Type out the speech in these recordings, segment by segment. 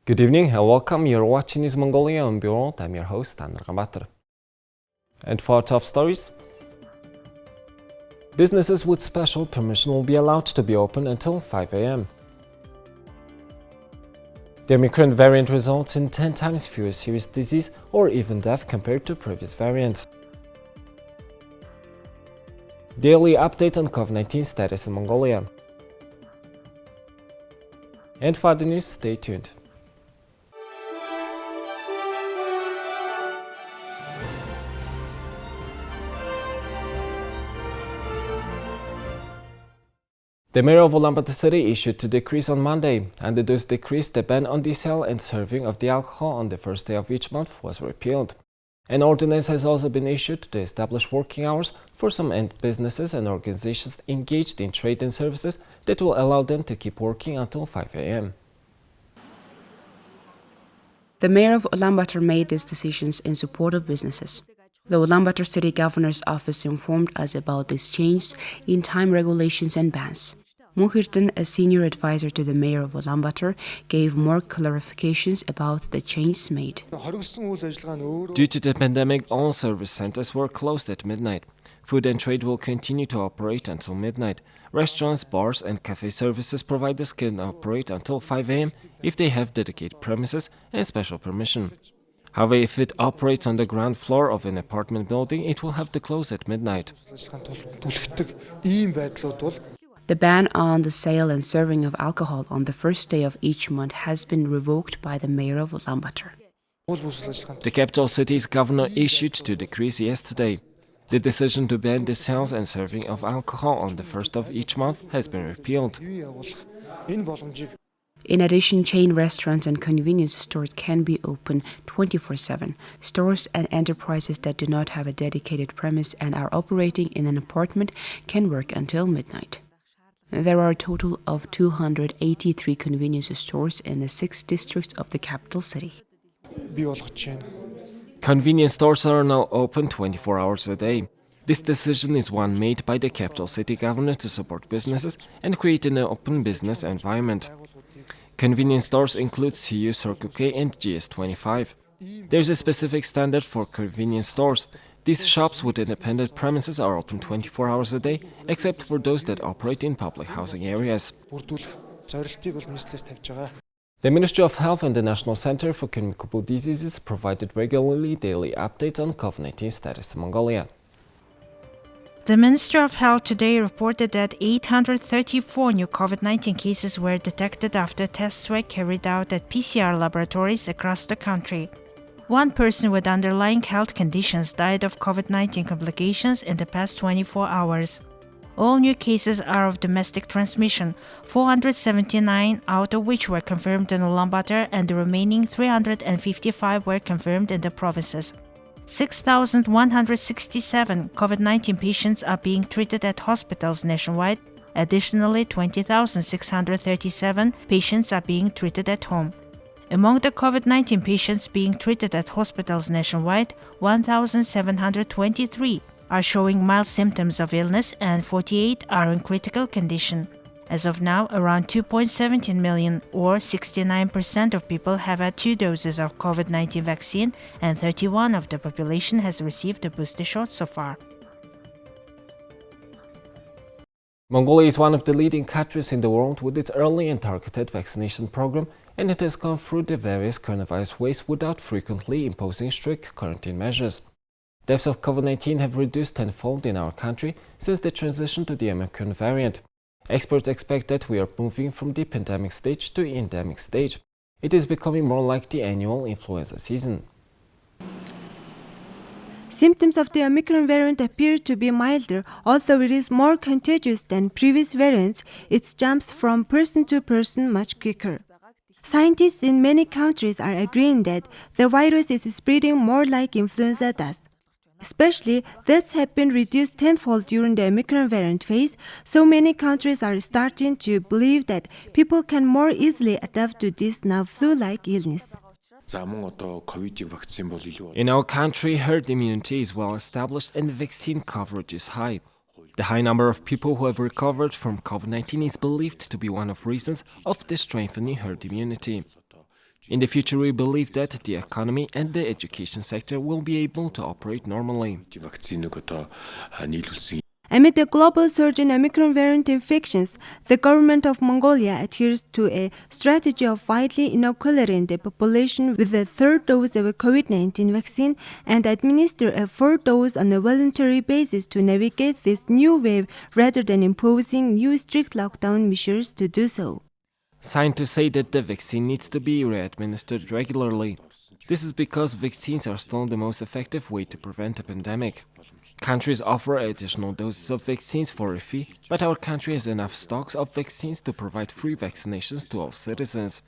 Good evening and welcome. You're watching News Mongolia on MNB World. I'm your host, Anna Gamatar. And for our top stories, businesses with special permission will be allowed to be open until 5 a.m. The Omicron variant results in 10 times fewer serious disease or even death compared to previous variants. Daily updates on COVID-19 status in Mongolia. And for the news, stay tuned. The mayor of Ulaanbaatar city issued 2 decrees on Monday, and those decrees, the ban on the sale and serving of the alcohol on the first day of each month was repealed. An ordinance has also been issued to establish working hours for some end businesses and organizations engaged in trade and services that will allow them to keep working until 5 a.m. The mayor of Ulaanbaatar made these decisions in support of businesses. The Ulaanbaatar City Governor's Office informed us about this change in time regulations and bans. Mukhirtan, a senior advisor to the mayor of Ulaanbaatar, gave more clarifications about the changes made. Due to the pandemic, all service centers were closed at midnight. Food and trade will continue to operate until midnight. Restaurants, bars and cafe services providers can operate until 5 a.m. if they have dedicated premises and special permission. However, if it operates on the ground floor of an apartment building, it will have to close at midnight. The ban on the sale and serving of alcohol on the first day of each month has been revoked by the mayor of Ulaanbaatar. The capital city's governor issued 2 decrees yesterday. The decision to ban the sales and serving of alcohol on the first of each month has been repealed. In addition, chain restaurants and convenience stores can be open 24/7. Stores and enterprises that do not have a dedicated premise and are operating in an apartment can work until midnight. There are a total of 283 convenience stores in the 6 districts of the capital city. Convenience stores are now open 24 hours a day. This decision is one made by the capital city governor to support businesses and create an open business environment. Convenience stores include CU Circle K and GS25. There is a specific standard for convenience stores. These shops with independent premises are open 24 hours a day, except for those that operate in public housing areas. The Ministry of Health and the National Center for Communicable Diseases provided regularly daily updates on COVID-19 status in Mongolia. The Ministry of Health today reported that 834 new COVID-19 cases were detected after tests were carried out at PCR laboratories across the country. 1 person with underlying health conditions died of COVID-19 complications in the past 24 hours. All new cases are of domestic transmission, 479 out of which were confirmed in Ulaanbaatar and the remaining 355 were confirmed in the provinces. 6,167 COVID-19 patients are being treated at hospitals nationwide. Additionally, 20,637 patients are being treated at home. Among the COVID-19 patients being treated at hospitals nationwide, 1,723 are showing mild symptoms of illness and 48 are in critical condition. As of now, around 2.17 million or 69% of people have had 2 doses of COVID-19 vaccine and 31% of the population has received a booster shot so far. Mongolia is one of the leading countries in the world with its early and targeted vaccination program, and it has gone through the various coronavirus waves without frequently imposing strict quarantine measures. Deaths of COVID-19 have reduced tenfold in our country since the transition to the Omicron variant. Experts expect that we are moving from the pandemic stage to endemic stage. It is becoming more like the annual influenza season. Symptoms of the Omicron variant appear to be milder. Although it is more contagious than previous variants, it jumps from person to person much quicker. Scientists in many countries are agreeing that the virus is spreading more like influenza does. Especially, deaths have been reduced tenfold during the Omicron variant phase, so many countries are starting to believe that people can more easily adapt to this now flu-like illness. In our country, herd immunity is well established and vaccine coverage is high. The high number of people who have recovered from COVID-19 is believed to be one of the reasons of the strengthening herd immunity. In the future, we believe that the economy and the education sector will be able to operate normally. Amid the global surge in Omicron variant infections, the government of Mongolia adheres to a strategy of widely inoculating the population with a third dose of a COVID-19 vaccine and administer a fourth dose on a voluntary basis to navigate this new wave rather than imposing new strict lockdown measures to do so. Scientists say that the vaccine needs to be re-administered regularly. This is because vaccines are still the most effective way to prevent a pandemic. Countries offer additional doses of vaccines for a fee, but our country has enough stocks of vaccines to provide free vaccinations to all citizens.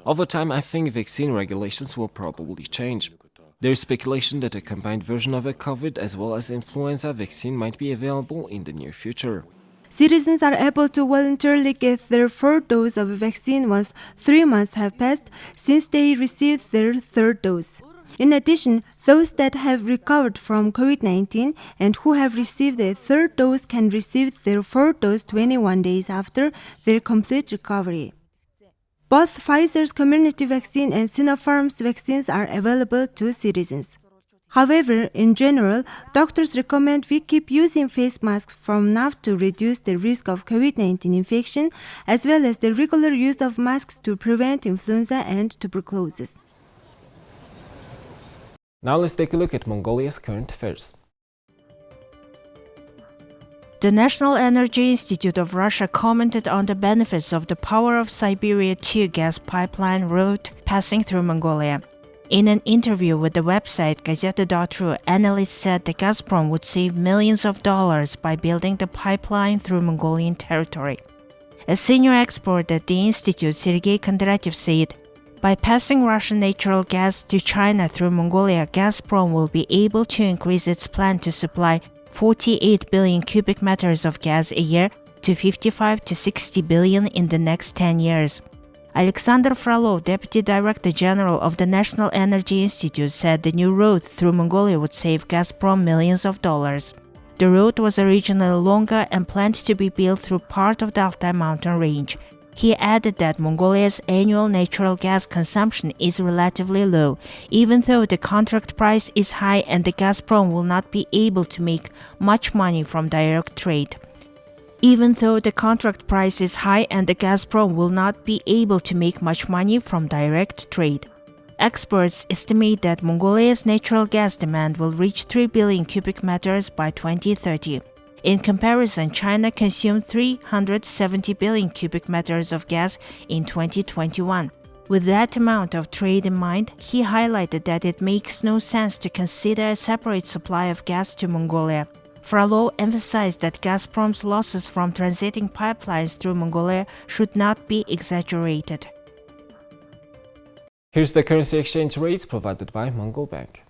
Over time, I think vaccine regulations will probably change. There is speculation that a combined version of a COVID as well as influenza vaccine might be available in the near future. Citizens are able to voluntarily get their fourth dose of a vaccine once 3 months have passed since they received their third dose. In addition, those that have recovered from COVID-19 and who have received a third dose can receive their fourth dose 21 days after their complete recovery. Both Pfizer's community vaccine and Sinopharm's vaccines are available to citizens. However, in general, doctors recommend we keep using face masks from now to reduce the risk of COVID-19 infection, as well as the regular use of masks to prevent influenza and tuberculosis. Now let's take a look at Mongolia's current affairs. The National Energy Institute of Russia commented on the benefits of the Power of Siberia 2 gas pipeline route passing through Mongolia. In an interview with the website Gazeta.ru, analysts said the Gazprom would save millions of dollars by building the pipeline through Mongolian territory. A senior expert at the institute, Sergei Kondratyev, said, by passing Russian natural gas to China through Mongolia, Gazprom will be able to increase its plan to supply 48 billion cubic meters of gas a year to 55 to 60 billion in the next 10 years. Alexander Frolov, Deputy Director General of the National Energy Institute, said the new road through Mongolia would save Gazprom millions of dollars. The road was originally longer and planned to be built through part of the Altai mountain range. He added that Mongolia's annual natural gas consumption is relatively low, even though the contract price is high and the Gazprom will not be able to make much money from direct trade. Even though the contract price is high and the Gazprom will not be able to make much money from direct trade. Experts estimate that Mongolia's natural gas demand will reach 3 billion cubic meters by 2030. In comparison, China consumed 370 billion cubic meters of gas in 2021. With that amount of trade in mind, he highlighted that it makes no sense to consider a separate supply of gas to Mongolia. Frolov emphasized that Gazprom's losses from transiting pipelines through Mongolia should not be exaggerated. Here's the currency exchange rates provided by Mongol Bank.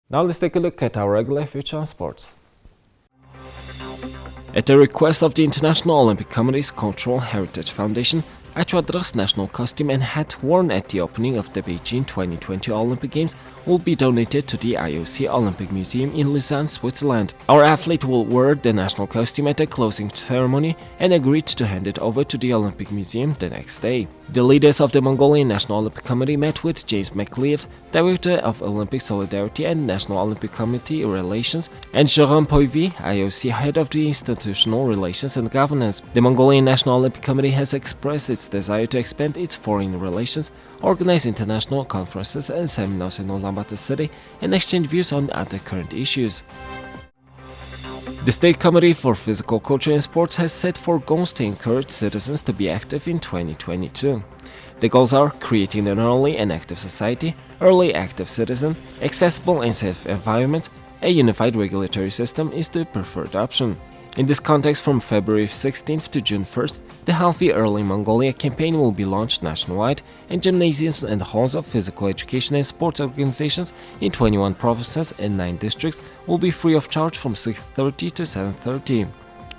Now let's take a look at our regular feature on sports. At the request of the International Olympic Committee's Cultural Heritage Foundation, Achuadra's national costume and hat worn at the opening of the Beijing 2020 Olympic Games will be donated to the IOC Olympic Museum in Lausanne, Switzerland. Our athlete will wear the national costume at the closing ceremony and agreed to hand it over to the Olympic Museum the next day. The leaders of the Mongolian National Olympic Committee met with James McLeod, Director of Olympic Solidarity and National Olympic Committee Relations, and Jérôme Poivy, IOC Head of the Institutional Relations and Governance. The Mongolian National Olympic Committee has expressed its desire to expand its foreign relations, organize international conferences and seminars in Ulaanbaatar city, and exchange views on other current issues. The State Committee for Physical Culture and Sports has set 4 goals to encourage citizens to be active in 2022. The goals are creating an early and active society, early active citizen, accessible and safe environment. A unified regulatory system is the preferred option. In this context, from February 16th to June 1st, the Healthy Early Mongolia campaign will be launched nationwide, and gymnasiums and halls of physical education and sports organizations in 21 provinces and 9 districts will be free of charge from 6:30 to 7:30.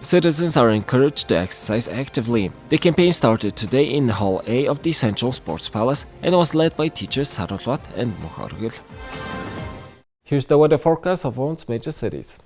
Citizens are encouraged to exercise actively. The campaign started today in Hall A of the Central Sports Palace and was led by teachers Sarotlat and Mukhargul. Here's the weather forecast of world's major cities.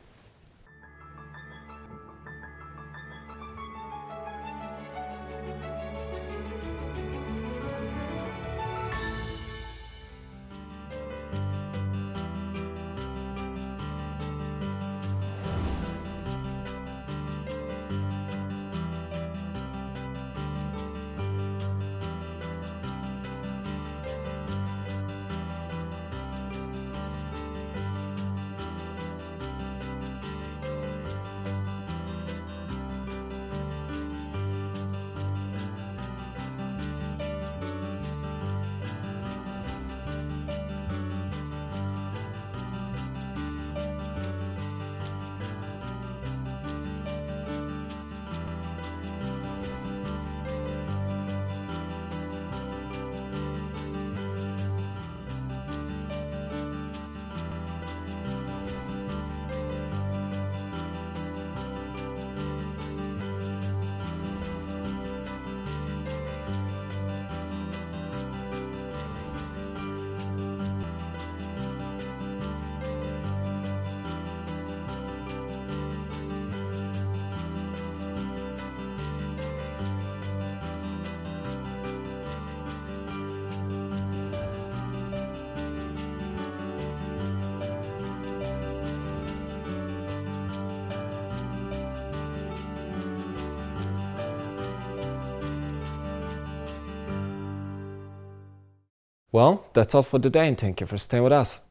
Well, that's all for today, and thank you for staying with us.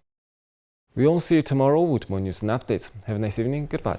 We will see you tomorrow with more news and updates. Have a nice evening. Goodbye.